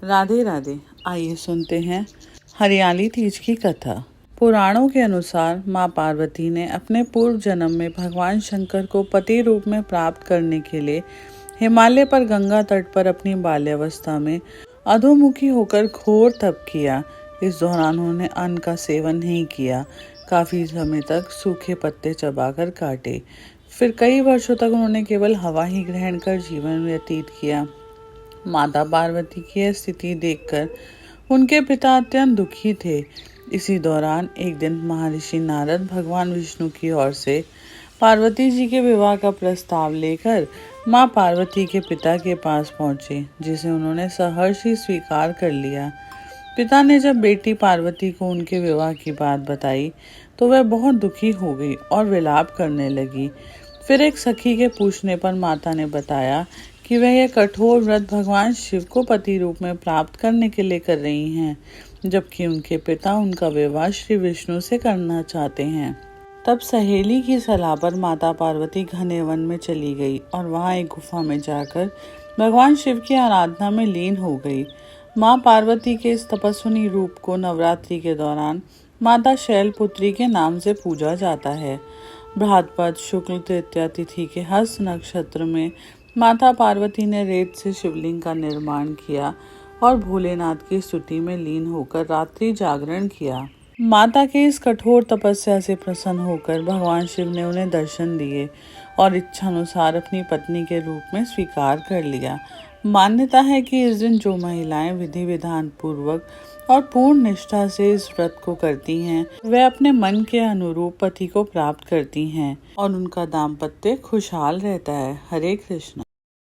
राधे राधे। आइए सुनते हैं हरियाली तीज की कथा। पुराणों के अनुसार माँ पार्वती ने अपने पूर्व जन्म में भगवान शंकर को पति रूप में प्राप्त करने के लिए हिमालय पर गंगा तट पर अपनी बाल्यावस्था में अधोमुखी होकर घोर तप किया। इस दौरान उन्होंने अन्न का सेवन नहीं किया, काफी समय तक सूखे पत्ते चबाकर काटे। फिर कई वर्षों तक उन्होंने केवल हवा ही ग्रहण कर जीवन व्यतीत किया। माता पार्वती की यह स्थिति देखकर उनके पिता अत्यंत दुखी थे। इसी दौरान एक दिन महर्षि नारद भगवान विष्णु की ओर से पार्वती जी के विवाह का प्रस्ताव लेकर माँ पार्वती के पिता के पास पहुँचे, जिसे उन्होंने सहर्ष ही स्वीकार कर लिया। पिता ने जब बेटी पार्वती को उनके विवाह की बात बताई तो वह बहुत दुखी हो गई और विलाप करने लगी। फिर एक सखी के पूछने पर माता ने बताया कि वह यह कठोर व्रत भगवान शिव को पति रूप में प्राप्त करने के लिए कर रही हैं, जबकि उनके पिता उनका विवाह श्री विष्णु से करना चाहते हैं। तब सहेली की सलाह पर माता पार्वती घने वन में चली गई और वहां एक गुफा में जाकर भगवान शिव की आराधना में लीन हो गई। माँ पार्वती के इस तपस्विनी रूप को नवरात्रि के दौरान माता शैलपुत्री के नाम से पूजा जाता है। भाद्रपद शुक्ल तृतीया तिथि के हस्त नक्षत्र में माता पार्वती ने रेत से शिवलिंग का निर्माण किया और भोलेनाथ की स्तुति में लीन होकर रात्रि जागरण किया। माता के इस कठोर तपस्या से प्रसन्न होकर भगवान शिव ने उन्हें दर्शन दिए और इच्छानुसार अपनी पत्नी के रूप में स्वीकार कर लिया। मान्यता है कि इस दिन जो महिलाएं विधि विधान पूर्वक और पूर्ण निष्ठा से इस व्रत को करती हैं, वे अपने मन के अनुरूप पति को प्राप्त करती हैं और उनका दाम्पत्य खुशहाल रहता है। हरे कृष्ण।